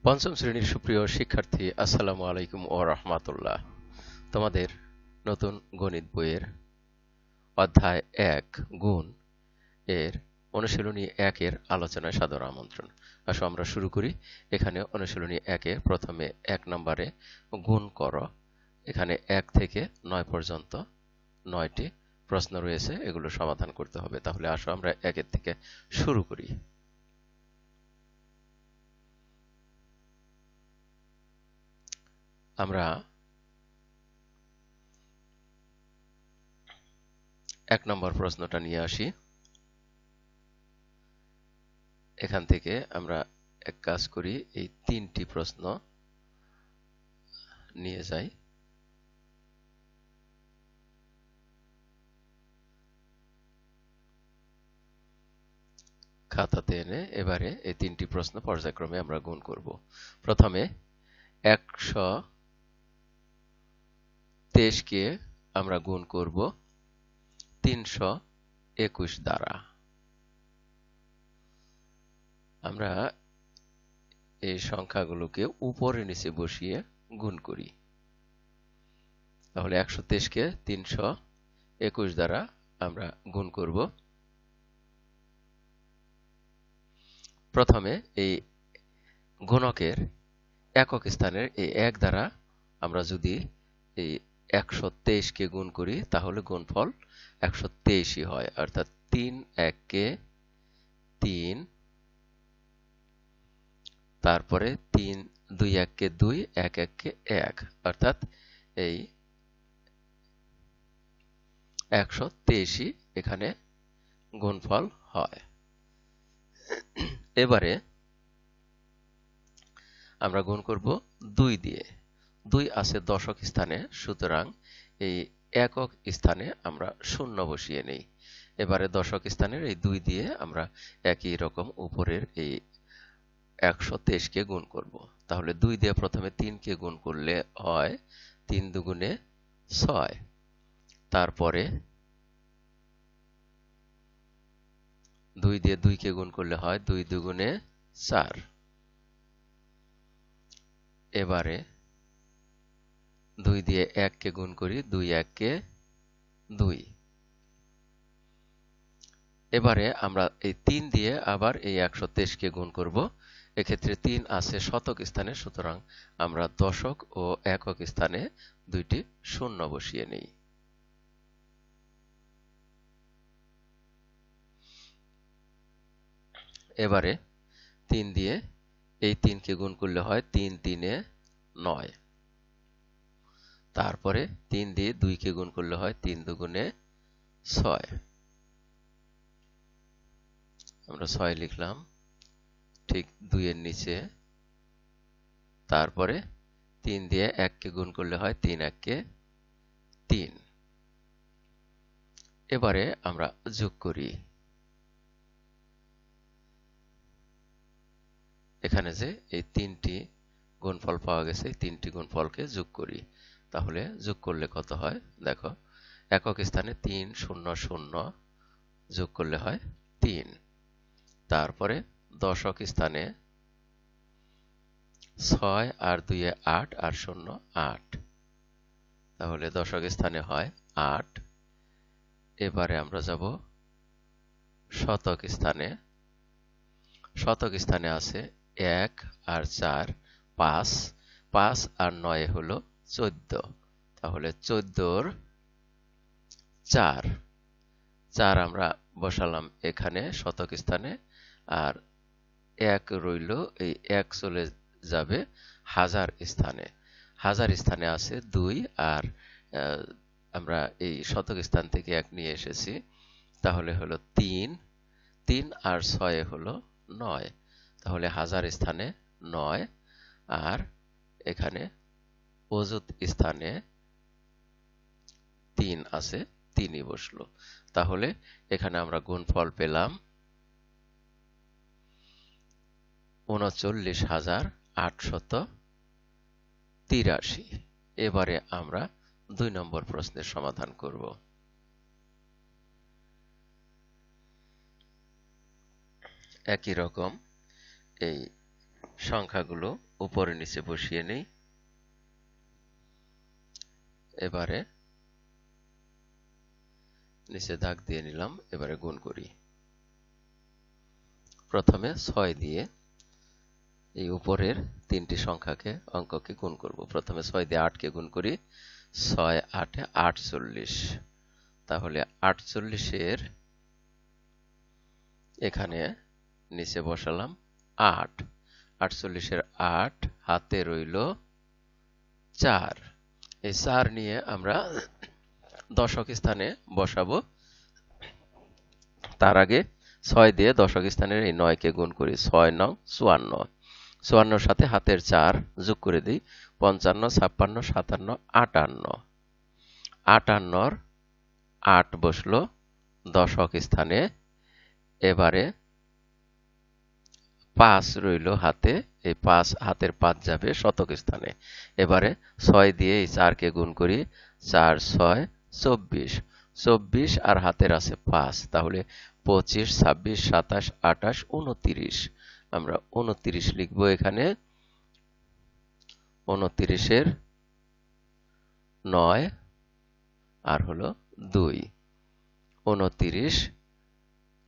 পঞ্চম শ্রেণীর সুপ্রিয় শিক্ষার্থী, আসসালামু আলাইকুম ও রহমাতুল্লাহ। তোমাদের নতুন গণিত বইয়ের অধ্যায় ১ গুণ এর অনুশীলনী ১ এর আলোচনায় সাদর আমন্ত্রণ। আসো আমরা শুরু করি। এখানে অনুশীলনী ১ এ প্রথমে ১ নম্বরে গুণ করো। এখানে ১ থেকে ৯ পর্যন্ত ৯টি প্রশ্ন রয়েছে, এগুলো সমাধান করতে হবে। তাহলে আসো আমরা ১ এর থেকে শুরু করি। আমরা ১ নম্বর প্রশ্নটা নিয়ে আসি। এখান থেকে আমরা এক কাজ করি, এই ৩টি প্রশ্ন নিয়ে যাই। খাতাতে এনে এবারে এই ৩টি প্রশ্ন পর্যায়ক্রমে আমরা গুণ করব। প্রথমে ১২৩ কে আমরা গুণ করব ৩২১ দ্বারা। আমরা এই সংখ্যাগুলোকে উপরে নিচে বসিয়ে গুণ করি। তাহলে ১২৩ কে ৩২১ দ্বারা আমরা গুণ করব। প্রথমে এই গুণকের একক স্থানের এই ১ দ্বারা আমরা যদি এই ১২৩ কে গুণ করি তাহলে গুণফল ১২৩ই হয়, অর্থাৎ ৩ ১ কে ৩, তারপরে ৩ ২ ১ কে ২, ১ ১ কে ১, অর্থাৎ এই ১২৩ই এখানে গুণফল হয়। এবারে আমরা গুণ করব ২ দিয়ে। ২ আছে দশক স্থানে, সুতরাং এই একক স্থানে আমরা ০ বসিয়ে নেই। এবারে দশক স্থানের এই ২ দিয়ে আমরা একই রকম উপরের এই ১২৩ কে গুণ করব। তাহলে ২ দিয়ে প্রথমে ৩ কে গুণ করলে হয় ৩ দুগুণে ৬, তারপরে ২ দিয়ে ২ কে গুণ করলে হয় ২ দুগুণে ৪। এবারে ২ দিয়ে ১ কে গুণ করি, ২ ১ কে ২। এবারে আমরা এই ৩ দিয়ে আবার এই ১২৩ কে গুণ করব। এক্ষেত্রে ৩ আছে শতক স্থানে, সুতরাং আমরা দশক ও একক স্থানে দুইটি ০ বসিয়ে নেই। এবারে ৩ দিয়ে এই ৩ কে গুণ করলে হয় ৩ ৩-এ ৯, তারপরে ৩ দিয়ে ২ কে গুণ করলে হয় ৩ দুগুণে ৬। আমরা ৬ লিখলাম ঠিক ২ এর নিচে, তারপরে ৩ দিয়ে ১ কে গুণ করলে হয় ৩ ১ কে ৩। এবারে আমরা যোগ করি। এখানে যে এই ৩টি গুণফল পাওয়া গেছে, এই ৩টি গুণফলকে যোগ করি। তাহলে যোগ করলে কত হয় দেখো, একক স্থানে ৩ ০ ০ যোগ করলে হয় ৩, তারপরে দশক স্থানে ৬ আর ২ এ ৮ আর ০ ৮, তাহলে দশক স্থানে হয় ৮। এবারে আমরা যাব শতক স্থানে। শতক স্থানে আছে ১ আর ৪ ৫, ৫ আর ৯ হলো ১৪, তাহলে ১৪-র ৪। ৪ আমরা বসালাম এখানে শতক স্থানে, আর ১ রইল, এই ১ চলে যাবে হাজার স্থানে। হাজার স্থানে আছে ২, আর আমরা এই শতক স্থান থেকে ১ নিয়ে এসেছি, তাহলে হলো ৩, ৩ আর ৬ হলো ৯, তাহলে হাজার স্থানে ৯, আর এখানে অযুত স্থানে ৩ আছে, ৩ই বসলো। তাহলে এখানে আমরা গুণফল পেলাম ৩৯,৮৮৩। এবারে আমরা ২ নম্বর প্রশ্নের সমাধান করব। একই রকম এই সংখ্যাগুলো উপরে নিচে বসিয়ে নেই। এবারে নিচে দাগ দিয়ে নিলাম। এবারে গুণ করি। প্রথমে 6 দিয়ে এই উপরের তিনটি সংখ্যাকে অঙ্ককে গুণ করব। প্রথমে 6 দিয়ে 8 কে গুণ করি। 6 8 48। তাহলে 48 এর এখানে নিচে বসালাম 8। 48 এর 8 হাতে রইল 4। এই 4 নিয়ে আমরা দশক স্থানে বসাবো। তার আগে 6 দিয়ে দশক স্থানের এই 9 কে গুণ করি। 6 9 54। 54 সাথে হাতের 4 যোগ করে দিই। 55 56 57 58। 58 8 বসলো দশক স্থানে। এবারে 5 রইল হাতে। এই 5 হাতের 5 যাবে শতক স্থানে। এবারে 6 দিয়ে এই 4 কে গুণ করি। 4 6 24। 24 আর হাতের আছে 5, তাহলে 25 26 27 28 29। আমরা 29 লিখবো এখানে। 29 এর 9 আর হলো 2। 29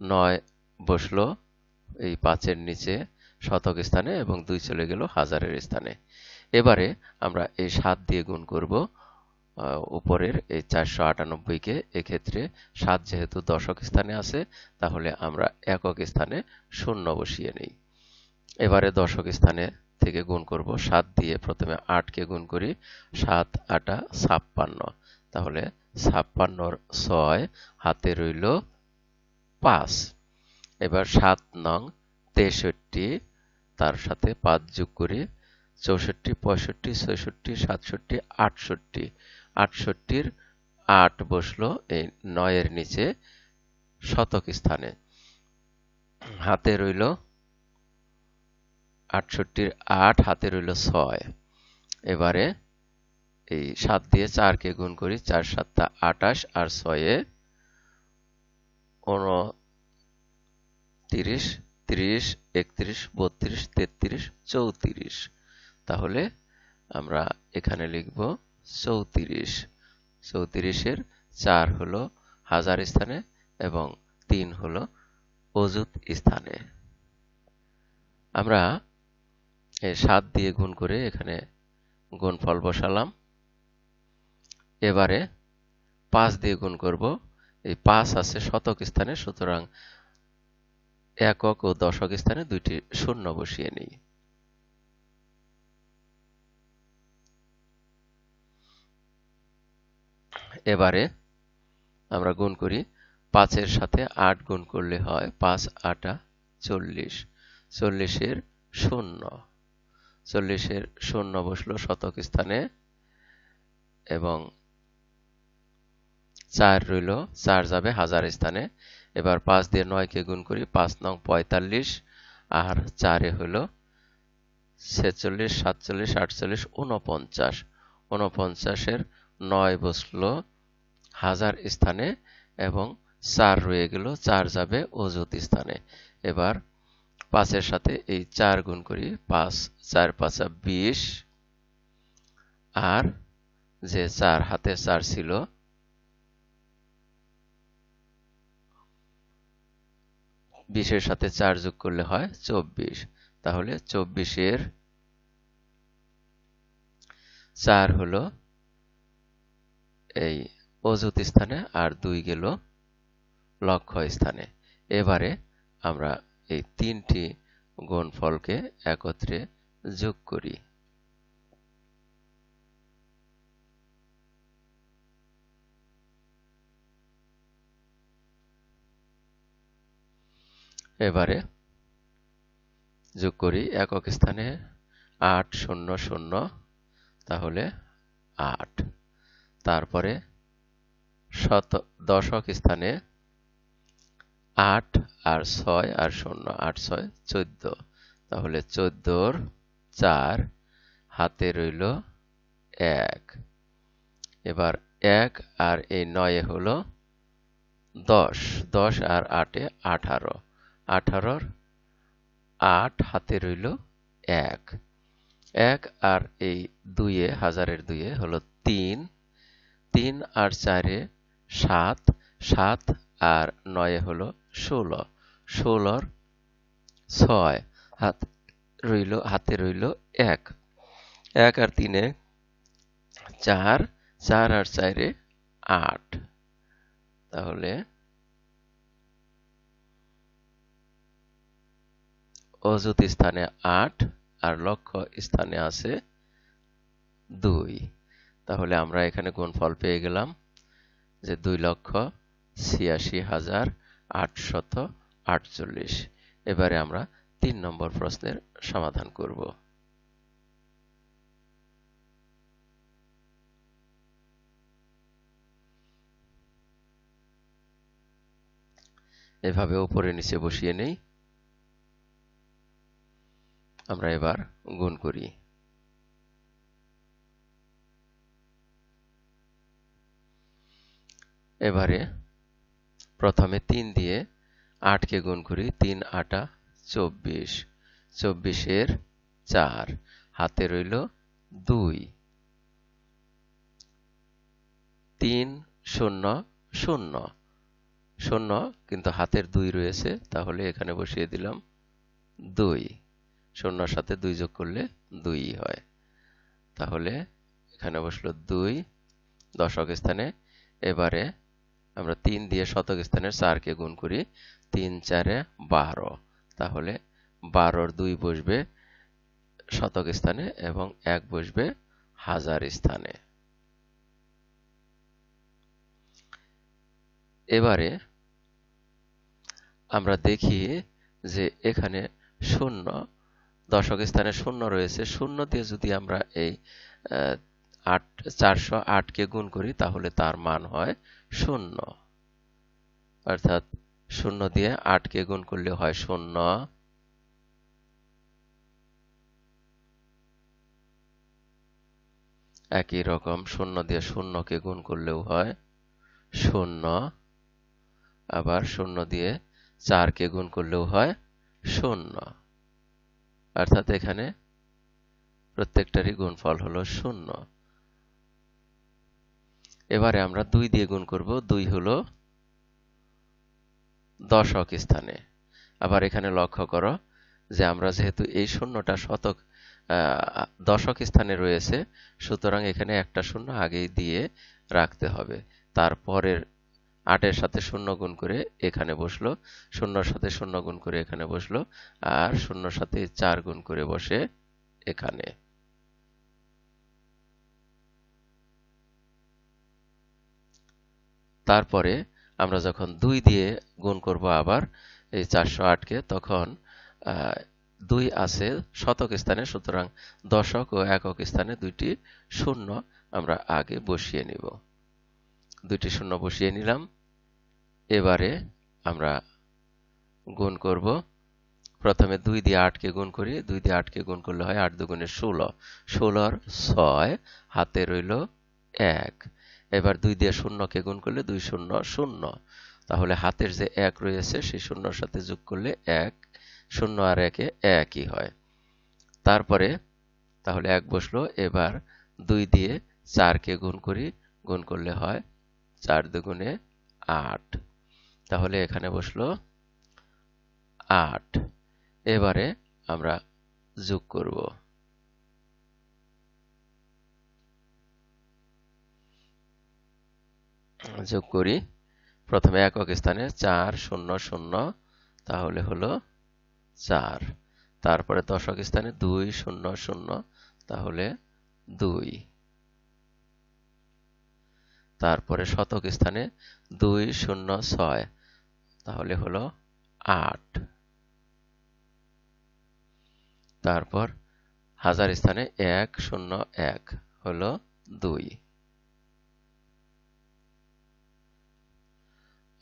9 বসলো এই 5 এর নিচে শতক স্থানে এবং 2 চলে গেল হাজারের স্থানে। এবারে আমরা এই 7 দিয়ে গুণ করব উপরের এই 498 কে। এক্ষেত্রে 7 যেহেতু দশক স্থানে আছে, তাহলে আমরা একক স্থানে 0 বসিয়ে নেই। এবারে দশক স্থানে থেকে গুণ করব। 7 দিয়ে প্রথমে 8 কে গুণ করি। 7 8 56। তাহলে 56 এর 6 হাতে রইল 5। এবার 7 নং 63, তার সাথে 5 যোগ করি। 64 65 66 67 68। 68 এর 8 বসলো এই 9 এর নিচে শতক স্থানে। হাতে রইল 68 এর 8 হাতে রইল 6। এবারে এই 7 দিয়ে 4 কে গুণ করি। 4 7 28 আর 6 এ 29 30 31 32 33 34। তাহলে আমরা এখানে লিখব 34। 34 এর 4 হলো হাজার স্থানে এবং 3 হলো অযুত স্থানে। আমরা 7 দিয়ে গুণ করে এখানে গুণফল বসালাম। এবারে 5 দিয়ে গুণ করব। এই 5 আছে শতক স্থানে, সুতরাং একক ও দশক স্থানে দুইটি শূন্য বসিয়ে নিই। এবারে আমরা গুণ করি। 5 এর সাথে 8 গুণ করলে হয় 5 8 40। 40 এর 0। 40 এর 0 বসলো শতক স্থানে এবং 4 রইল। 4 যাবে হাজার স্থানে। এবার 5 দিয়ে 9 কে গুণ করি। 5 নং 45 আর 4 এ হলো 46 47 48 49। 49 এর 9 বসলো হাজার স্থানে এবং 4 রয়ে গেল। 4 যাবে অযুত স্থানে। এবার 5 এর সাথে এই 4 গুণ করি। 5 4 5 20 আর যে 4 হাতে 4 ছিল 20 এর সাথে 4 যোগ করলে হয় 24। তাহলে 24 এর 4 হলো এই অযুত স্থানে আর 2 গেল লক্ষ্য স্থানে। এবারে আমরা এই তিনটি গুণফলকে একত্রে যোগ করি। এবারে যোগ করি একক স্থানে 8 0 0, তাহলে 8। তারপরে দশক স্থানে 8 আর 6 আর 0, 8 6 14। তাহলে 14 এর 4 হাতে রইল 1। এবার 1 আর এই 9 এ হলো 10। 10 আর 8 এ 18। 18 এর 8 হাতে রইল এক। এক আর এই দুইয়ে, হাজারের দুইয়ে হলো 3, 3 আর 4-এ 7, 7 আর 9-এ হলো 16, 16-র 6, হাতে রইল 1, 1 আর 3-এ 4, 4 আর 4-এ 8। তাহলে অযুত স্থানে 8 আর লক্ষ্য স্থানে আছে 2। তাহলে আমরা এখানে গুণফল পেয়ে গেলাম যে 2,86,848। এবারে আমরা 3 নম্বর প্রশ্নের সমাধান করব। এভাবে উপরে নিচে বসিয়ে নেই। আমরা এবার গুণ করি। এবারে প্রথমে 3 দিয়ে 8 কে গুণ করি। 3 8 24, 24-এর 4, হাতে রইল 2, 3 0 0 0, কিন্তু হাতের 2 রয়েছে, তাহলে এখানে বসিয়ে দিলাম 2। 0-র সাথে 2 যোগ করলে 2 হয়। তাহলে এখানে বসলো 2 দশক স্থানে। এবারে আমরা 3 দিয়ে শতক স্থানের 4 কে গুণ করি। 3 4 12, তাহলে 12-র 2 বসবে শতক স্থানে এবং 1 বসবে হাজার স্থানে। এবারে আমরা দেখি যে এখানে 0 দশক স্থানে 0 রয়েছে। 0 দিয়ে যদি আমরা এই 408 কে গুণ করি তাহলে তার মান হয় 0, অর্থাৎ 0 দিয়ে 8 কে গুণ করলে হয় 0, একই রকম 0 দিয়ে 0 কে গুণ করলেও হয় 0, আবার 0 দিয়ে 4 কে গুণ করলেও হয় 0, অর্থাৎ এখানে প্রত্যেকটারই গুণফল হলো 0। এবারে আমরা 2 দিয়ে গুণ করব। 2 হলো দশক স্থানে। আবার এখানে লক্ষ্য করো যে আমরা যেহেতু এই শূন্যটা দশক স্থানে রয়েছে, সুতরাং এখানে একটা শূন্য আগেই দিয়ে রাখতে হবে। তারপরের 8-এর সাথে 0 গুণ করে এখানে বসলো, 0-র সাথে 0 গুণ করে এখানে বসলো, আর 0-র সাথে 4 গুণ করে বসে এখানে। তারপরে আমরা যখন 2 দিয়ে গুণ করব আবার এই 408-কে, তখন 2 আছে শতক স্থানে, সুতরাং দশক ও একক স্থানে 2টি শূন্য আমরা আগে বসিয়ে নিব। 2টি শূন্য বসিয়ে নিলাম। এবারে আমরা গুণ করব। প্রথমে 2 দিয়ে 8 কে গুণ করি। 2 দিয়ে 8 কে গুণ করলে হয় 8 দুগুণে 16, 16-র 6, হাতে রইল 1। এবার 2 দিয়ে 0 কে গুণ করলে 2 0 0, তাহলে হাতের যে 1 রয়েছে সেই শূন্যর সাথে যোগ করলে 1, 0 আর 1 একই হয়। তারপরে তাহলে 1 বসলো। এবার 2 দিয়ে 4 কে গুণ করি, গুণ করলে হয় 4 দুগুণে 8, তাহলে এখানে বসলো 8। এবারে আমরা যোগ করব। যোগ করি। প্রথমে একক স্থানে 4 0 0, তাহলে হলো 4। তারপরে দশক স্থানে 2 0 0, তাহলে 2। তারপরে শতক স্থানে 2 0 6, তাহলে হলো 8। তারপর হাজার স্থানে 1 0 1, হলো 2।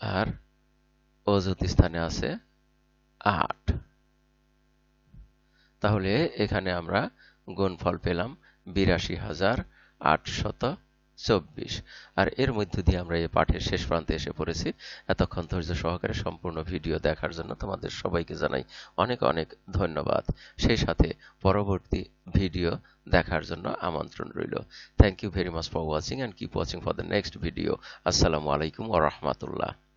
আর অযুত স্থানে আছে 8। তাহলে এখানে আমরা গুণফল পেলাম 82,848। 24। আর এর মধ্য দিয়ে আমরা এই পাঠের শেষ প্রান্তে এসে পড়েছি। এতক্ষণ ধৈর্য সহকারে সম্পূর্ণ ভিডিও দেখার জন্য তোমাদের সবাইকে জানাই অনেক অনেক ধন্যবাদ। সেই সাথে পরবর্তী ভিডিও দেখার জন্য আমন্ত্রণ রইল। Thank you very much for watching and keep watching for the next video. আসসালামু আলাইকুম ওয়া রাহমাতুল্লাহ।